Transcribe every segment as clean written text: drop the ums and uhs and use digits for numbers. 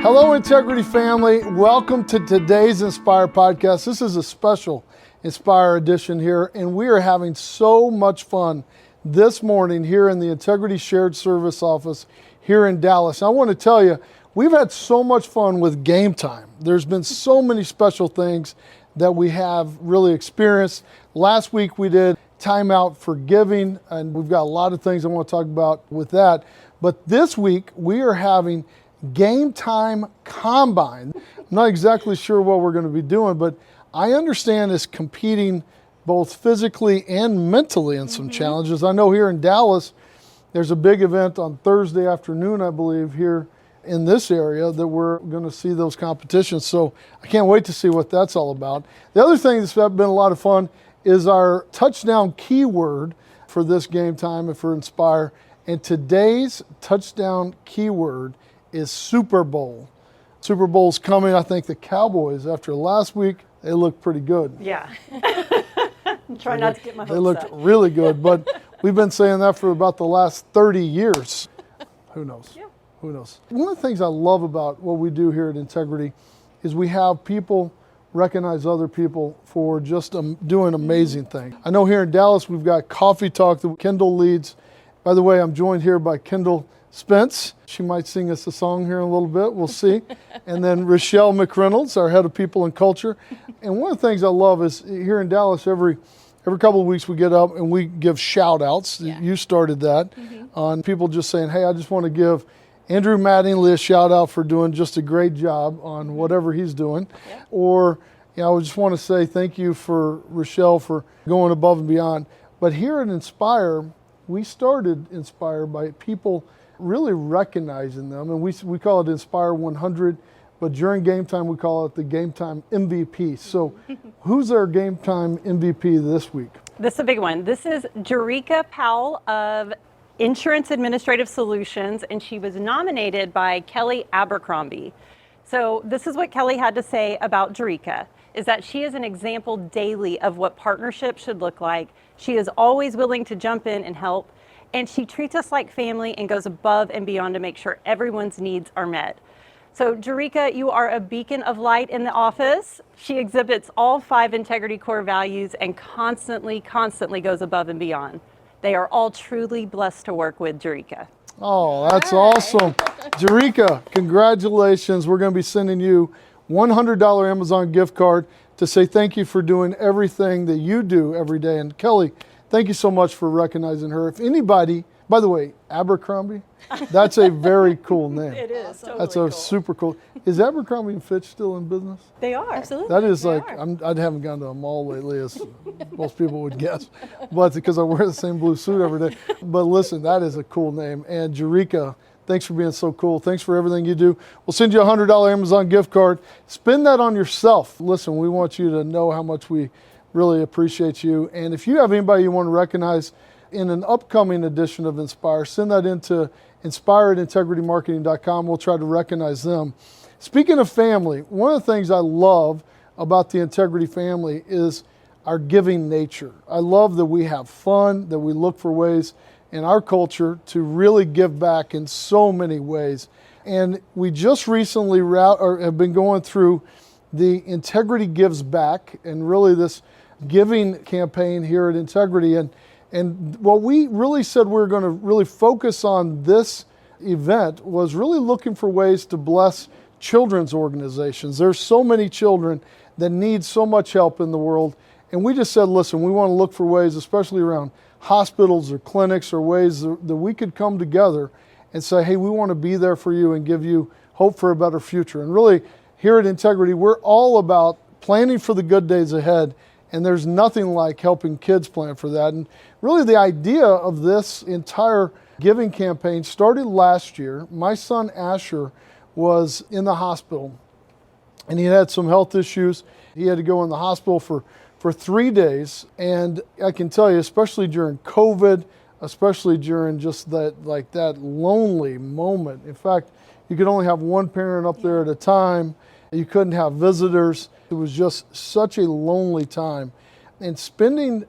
Hello, Integrity family. Welcome to today's Inspire podcast. This is a special Inspire edition here, and we are having so much fun this morning here in the Integrity Shared Service office here in Dallas. I want to tell you, we've had so much fun with game time. There's been so many special things that we have really experienced. Last week we did Timeout for Giving, and we've got a lot of things I want to talk about with that. But this week we are having Game Time Combine. I'm not exactly sure what we're going to be doing, but I understand it's competing both physically and mentally in some challenges. I know here in Dallas, there's a big event on Thursday afternoon, I believe, here in this area that we're going to see those competitions. So I can't wait to see what that's all about. The other thing that's been a lot of fun is our touchdown keyword for this game time and for Inspire. And today's touchdown keyword is Super Bowl. Super Bowl's coming. I think the Cowboys, after last week, they looked pretty good. Yeah. Try not to get my hopes up. They looked really good, but we've been saying that for about the last 30 years. Who knows? Yeah. Who knows? One of the things I love about what we do here at Integrity is we have people recognize other people for just doing amazing things. I know here in Dallas, we've got Coffee Talk that Kendall leads. By the way, I'm joined here by Kendall Spence. She might sing us a song here in a little bit. We'll see. And then Rachelle McReynolds, our head of people and culture. And one of the things I love is here in Dallas, every couple of weeks we get up and we give shout outs. Yeah. You started that on people just saying, hey, I just want to give Andrew Mattingly a shout out for doing just a great job on whatever he's doing. Yeah. Or, I just want to say thank you for Rachelle for going above and beyond. But here at Inspire, we started Inspire by people really recognizing them, and we call it Inspire 100, but during game time we call it the Game Time MVP. So who's our Game Time MVP this week? This is a big one. This is Jerika Powell of Insurance Administrative Solutions, and she was nominated by Kelly Abercrombie. So this is what Kelly had to say about Jerika, is that she is an example daily of what partnership should look like. She is always willing to jump in and help. And she treats us like family and goes above and beyond to make sure everyone's needs are met. So Jerika, you are a beacon of light in the office. She exhibits all 5 integrity core values and constantly goes above and beyond. They are all truly blessed to work with, Jerika. Oh, that's awesome. Jerika, congratulations. We're going to be sending you $100 Amazon gift card to say thank you for doing everything that you do every day. And Kelly, thank you so much for recognizing her. If anybody, by the way, Abercrombie, that's a very cool name. It is. Totally that's a super cool. Is Abercrombie and Fitch still in business? They are. Absolutely. That is I haven't gone to a mall lately, as most people would guess, but because I wear the same blue suit every day. But listen, that is a cool name. And Jerika, thanks for being so cool. Thanks for everything you do. We'll send you a $100 Amazon gift card. Spend that on yourself. Listen, we want you to know how much we really appreciate you. And if you have anybody you want to recognize in an upcoming edition of Inspire, send that into inspire@integritymarketing.com. We'll try to recognize them. Speaking of family, one of the things I love about the Integrity family is our giving nature. I love that we have fun, that we look for ways in our culture to really give back in so many ways. And we just recently have been going through the Integrity Gives Back, and really this giving campaign here at Integrity. And what we really said we were going to really focus on this event was really looking for ways to bless children's organizations. There's so many children that need so much help in the world. And we just said, listen, we want to look for ways, especially around hospitals or clinics, or ways that we could come together and say, hey, we want to be there for you and give you hope for a better future. And really, here at Integrity, we're all about planning for the good days ahead. And there's nothing like helping kids plan for that. And really the idea of this entire giving campaign started last year. My son Asher was in the hospital and he had some health issues. He had to go in the hospital for 3 days. And I can tell you, especially during COVID, especially during just that lonely moment. In fact, you could only have one parent up there at a time. You couldn't have visitors. It was just such a lonely time. And spending,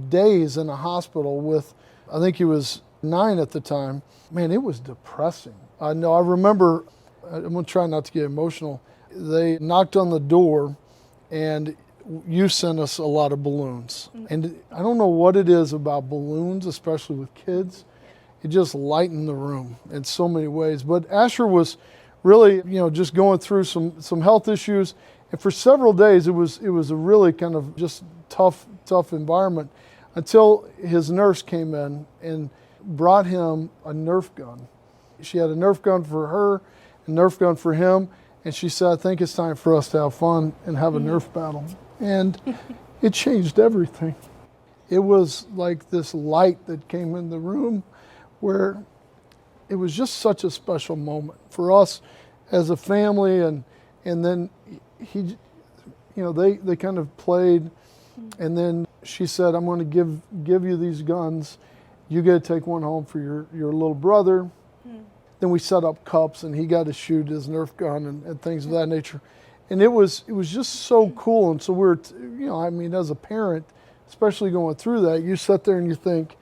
days in a hospital with, I think he was 9 at the time, man, it was depressing. I remember I'm going to try not to get emotional. They knocked on the door, and you sent us a lot of balloons. And I don't know what it is about balloons, especially with kids. It just lightened the room in so many ways. But Asher was really, just going through some health issues. And for several days, it was a really kind of just tough environment until his nurse came in and brought him a Nerf gun. She had a Nerf gun for her, a Nerf gun for him. And she said, I think it's time for us to have fun and have a Nerf battle. And it changed everything. It was like this light that came in the room where it was just such a special moment for us as a family. And then they kind of played. And then she said, I'm going to give you these guns. You get to take one home for your little brother. Then we set up cups, and he got to shoot his Nerf gun and things of that nature. And it was just so cool. And so we're, as a parent, especially going through that, you sit there and you think,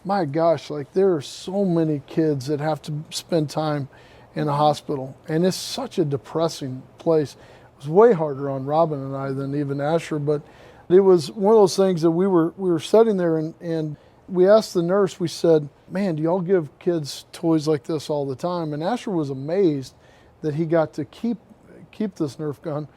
my gosh, like there are so many kids that have to spend time in a hospital. And it's such a depressing place. It was way harder on Robin and I than even Asher, but it was one of those things that we were sitting there and we asked the nurse, we said, man, do y'all give kids toys like this all the time? And Asher was amazed that he got to keep this Nerf gun.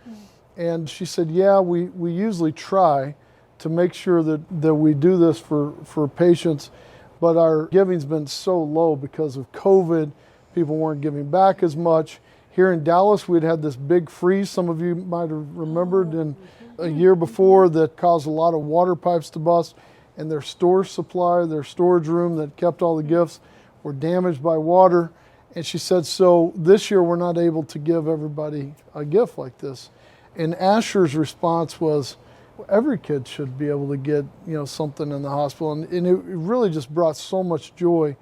And she said, yeah, we usually try to make sure that we do this for patients, but our giving's been so low because of COVID. People weren't giving back as much. Here in Dallas, we'd had this big freeze, some of you might have remembered, in a year before that caused a lot of water pipes to bust. And their storage supply, their storage room that kept all the gifts were damaged by water. And she said, so this year we're not able to give everybody a gift like this. And Asher's response was, well, every kid should be able to get something in the hospital. And it really just brought so much joy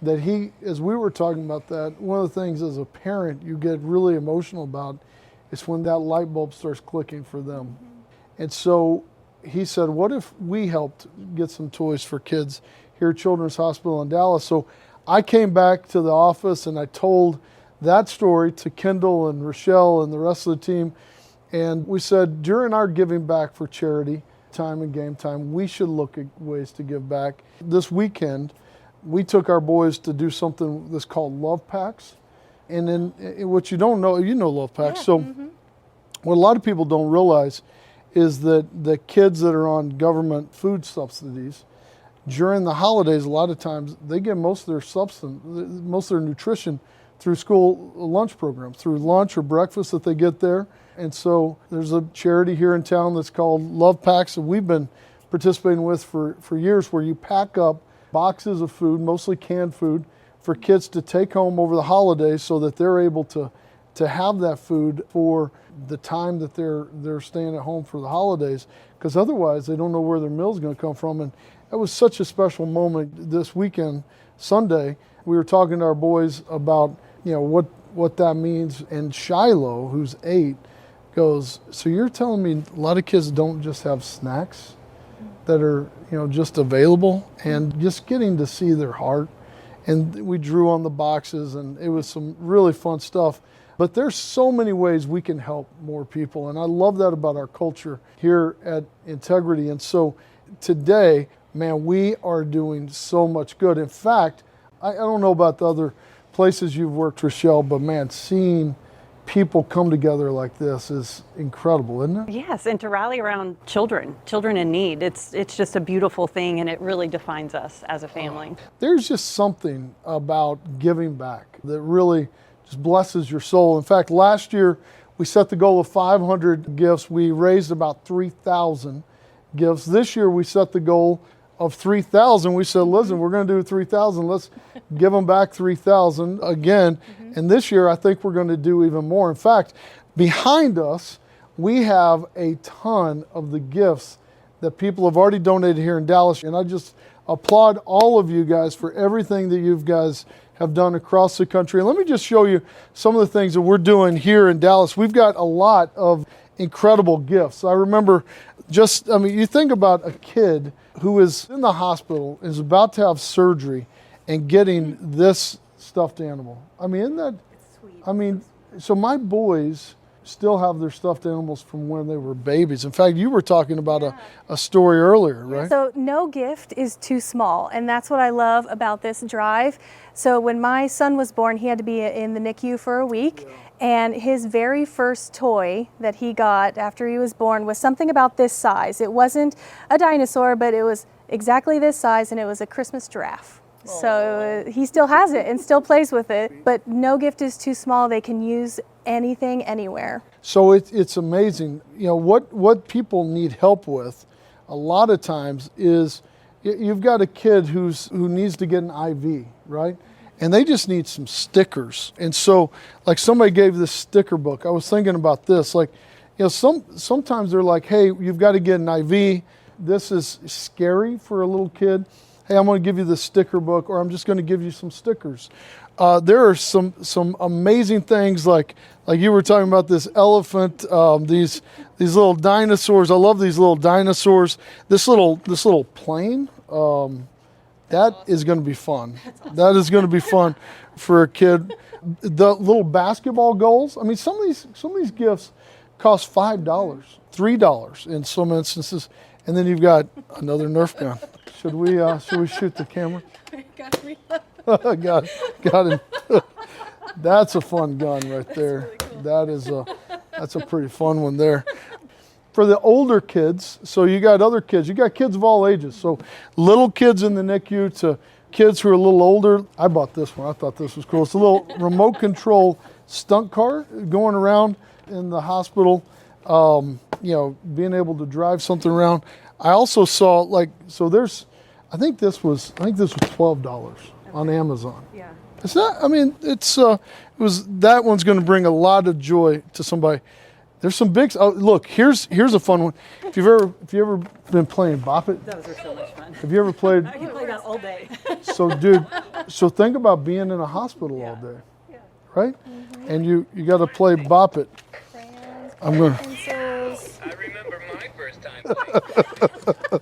that as we were talking about that, one of the things as a parent you get really emotional about is when that light bulb starts clicking for them. And so he said, what if we helped get some toys for kids here at Children's Hospital in Dallas? So I came back to the office and I told that story to Kendall and Rachelle and the rest of the team. And we said, during our giving back for charity time and game time, we should look at ways to give back. This weekend, we took our boys to do something that's called Love Packs. And then what you don't know, Love Packs. Yeah. So what a lot of people don't realize is that the kids that are on government food subsidies, during the holidays, a lot of times they get most of their nutrition through school lunch programs, through lunch or breakfast that they get there. And so there's a charity here in town that's called Love Packs that we've been participating with for years, where you pack up boxes of food, mostly canned food, for kids to take home over the holidays so that they're able to have that food for the time that they're staying at home for the holidays, because otherwise they don't know where their meal's going to come from. And that was such a special moment this weekend, Sunday. We were talking to our boys about what that means, and Shiloh, who's 8, goes, so you're telling me a lot of kids don't just have snacks that are just available, and just getting to see their heart. And we drew on the boxes, and it was some really fun stuff. But there's so many ways we can help more people, and I love that about our culture here at Integrity. And so today, man, we are doing so much good. In fact, I don't know about the other places you've worked, Rachelle, but man, seeing people come together like this is incredible, isn't it? Yes, and to rally around children in need, it's just a beautiful thing, and it really defines us as a family. There's just something about giving back that really just blesses your soul. In fact, last year we set the goal of 500 gifts. We raised about 3,000 gifts. This year we set the goal of 3,000. We said, listen, we're going to do 3,000. Let's give them back 3,000 again. And this year I think we're going to do even more. In fact, behind us we have a ton of the gifts that people have already donated here in Dallas. And I just applaud all of you guys for everything that you guys have done across the country. And let me just show you some of the things that we're doing here in Dallas. We've got a lot of incredible gifts. I remember you think about a kid who is in the hospital, is about to have surgery, and getting this stuffed animal. I mean, isn't that, It's sweet. I mean, So my boys still have their stuffed animals from when they were babies. In fact, you were talking about a story earlier, right? So no gift is too small, and that's what I love about this drive. So when my son was born, he had to be in the NICU for a week, and his very first toy that he got after he was born was something about this size. It wasn't a dinosaur, but it was exactly this size, and it was a Christmas giraffe. So he still has it and still plays with it, but no gift is too small. They can use anything, anywhere. So it's amazing. You know, what people need help with a lot of times is you've got a kid who needs to get an IV, right? And they just need some stickers. And so, like, somebody gave this sticker book. I was thinking about this. Like, you know, sometimes they're like, hey, you've got to get an IV. This is scary for a little kid. Hey, I'm going to give you the sticker book, or I'm just going to give you some stickers. There are some amazing things like you were talking about this elephant, these little dinosaurs. I love these little dinosaurs. This little plane, that is going to be fun. Awesome. That is going to be fun for a kid. The little basketball goals. I mean, some of these gifts cost $5, $3 in some instances, and then you've got another Nerf gun. Should we shoot the camera? Got him. That's a fun gun right there. Really cool. That's a pretty fun one there. For the older kids, so you got other kids. You got kids of all ages. So little kids in the NICU to kids who are a little older. I bought this one. I thought this was cool. It's a little remote control stunt car going around in the hospital. You know, being able to drive something around. I also saw I think this was $12 on Amazon. Yeah. It's not. I mean, that one's going to bring a lot of joy to somebody. There's some big. Oh, look, here's a fun one. If you've ever been playing Bop It. Those are so much fun. Have you ever played? I can play that all day. So, dude, think about being in a hospital all day, right? Mm-hmm. And you got to play Bop It. I'm going. I remember my first time playing.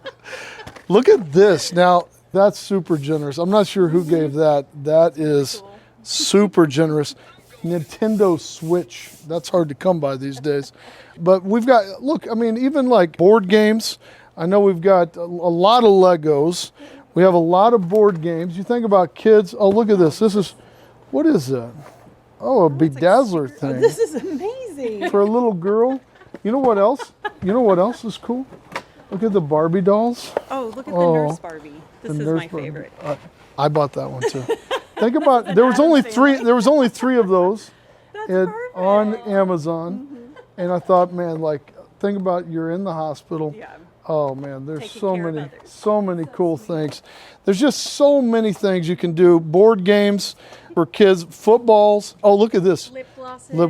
Look at this. Now, that's super generous. I'm not sure who gave that. That is super generous. Nintendo Switch. That's hard to come by these days. But we've got, look, I mean, even like board games. I know we've got a lot of Legos. We have a lot of board games. You think about kids. Oh, look at this. What is that? Oh, a bedazzler thing. This is amazing. For a little girl. You know what else? You know what else is cool? Look at the Barbie dolls. Oh, look at the Nurse Barbie. This is my favorite. I bought that one too. Think about there was only three of those on Amazon, and I thought, man, like think about you're in the hospital. Yeah. Oh man, there's so many cool things. There's just so many things you can do. Board games for kids, footballs. Oh, look at this. Lip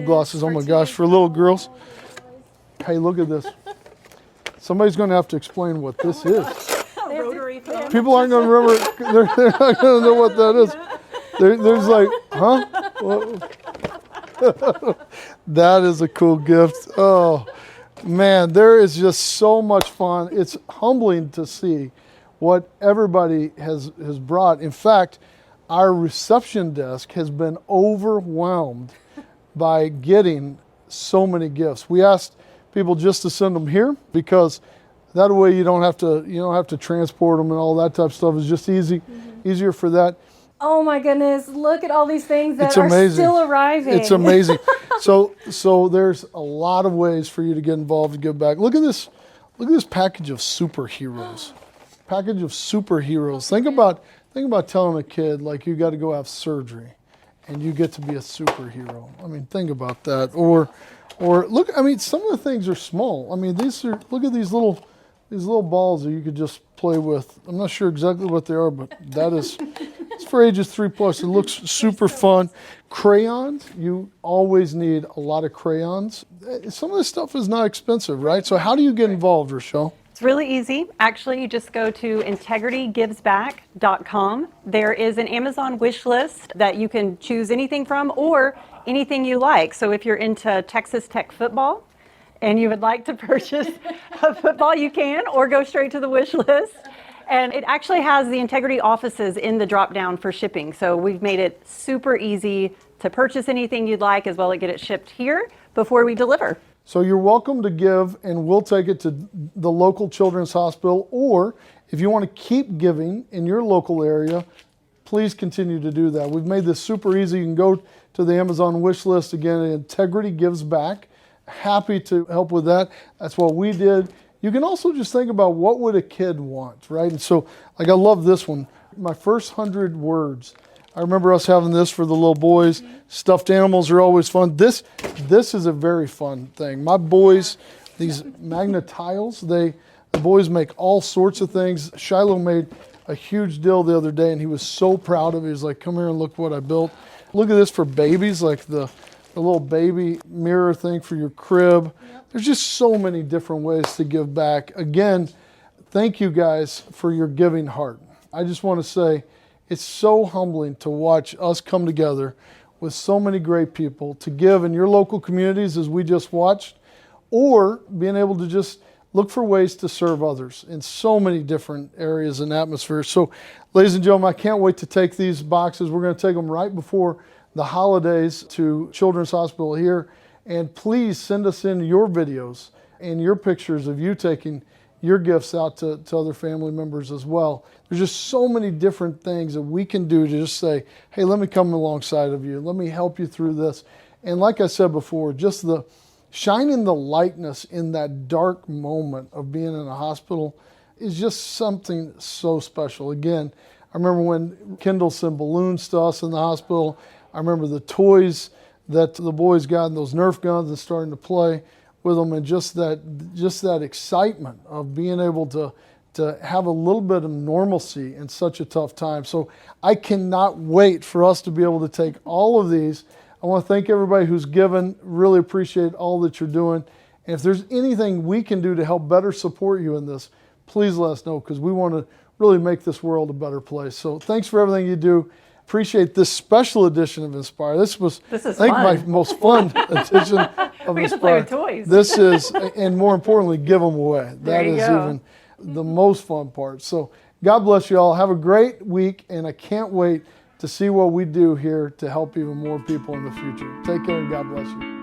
glosses. Oh my gosh, for little girls. Hey, look at this. Somebody's going to have to explain what this is. Rotary phone. People aren't going to remember. They're not going to know what that is. There's like, huh? That is a cool gift. Oh, man, there is just so much fun. It's humbling to see what everybody has brought. In fact, our reception desk has been overwhelmed by getting so many gifts. We asked people just to send them here because that way you don't have to transport them and all that type of stuff. It's just easier for that. Oh my goodness, look at all these things that are still arriving. It's amazing. So there's a lot of ways for you to get involved and give back. Look at this package of superheroes. Think about telling a kid like you got to go have surgery and you get to be a superhero. I mean, think about that. Or look, I mean, some of the things are small. I mean, look at these little balls that you could just play with. I'm not sure exactly what they are, but it's for ages 3+. It looks super fun. Crayons, you always need a lot of crayons. Some of this stuff is not expensive, right? So how do you get involved, Rachelle? It's really easy. Actually, you just go to integritygivesback.com. There is an Amazon wish list that you can choose anything from or anything you like. So if you're into Texas Tech football and you would like to purchase a football, you can, or go straight to the wish list. And it actually has the Integrity offices in the drop down for shipping. So we've made it super easy to purchase anything you'd like, as well as get it shipped here before we deliver. So you're welcome to give, and we'll take it to the local children's hospital, or if you want to keep giving in your local area, please continue to do that. We've made this super easy. You can go to the Amazon wish list. Again, Integrity Gives Back. Happy to help with that. That's what we did. You can also just think about what would a kid want, right? And so, like, I love this one. My first 100 words. I remember us having this for the little boys. Stuffed animals are always fun. This is a very fun thing. My boys, these magnet tiles, the boys make all sorts of things. Shiloh made a huge deal the other day, and he was so proud of it. He was like, come here and look what I built. Look at this for babies, like the little baby mirror thing for your crib. There's just so many different ways to give back. Again, thank you guys for your giving heart. I just want to say it's so humbling to watch us come together with so many great people to give in your local communities, as we just watched, or being able to just look for ways to serve others in so many different areas and atmospheres. So, ladies and gentlemen, I can't wait to take these boxes. We're going to take them right before the holidays to Children's Hospital here. And please send us in your videos and your pictures of you taking your gifts out to other family members as well. There's just so many different things that we can do to just say, hey, let me come alongside of you. Let me help you through this. And like I said before, just the shining the lightness in that dark moment of being in a hospital is just something so special. Again, I remember when Kendall sent balloons to us in the hospital. I remember the toys that the boys got and those Nerf guns and starting to play with them, and just that excitement of being able to have a little bit of normalcy in such a tough time. So I cannot wait for us to be able to take all of these. I want to thank everybody who's given. Really appreciate all that you're doing. And if there's anything we can do to help better support you in this, please let us know, because we want to really make this world a better place. So thanks for everything you do. Appreciate this special edition of Inspire. This is I think fun. my most fun edition of We get to Inspire. play with toys. This is, and more importantly, give them away. There That you is go. even the most fun part. So God bless you all. Have a great week, and I can't wait to see what we do here to help even more people in the future. Take care, and God bless you.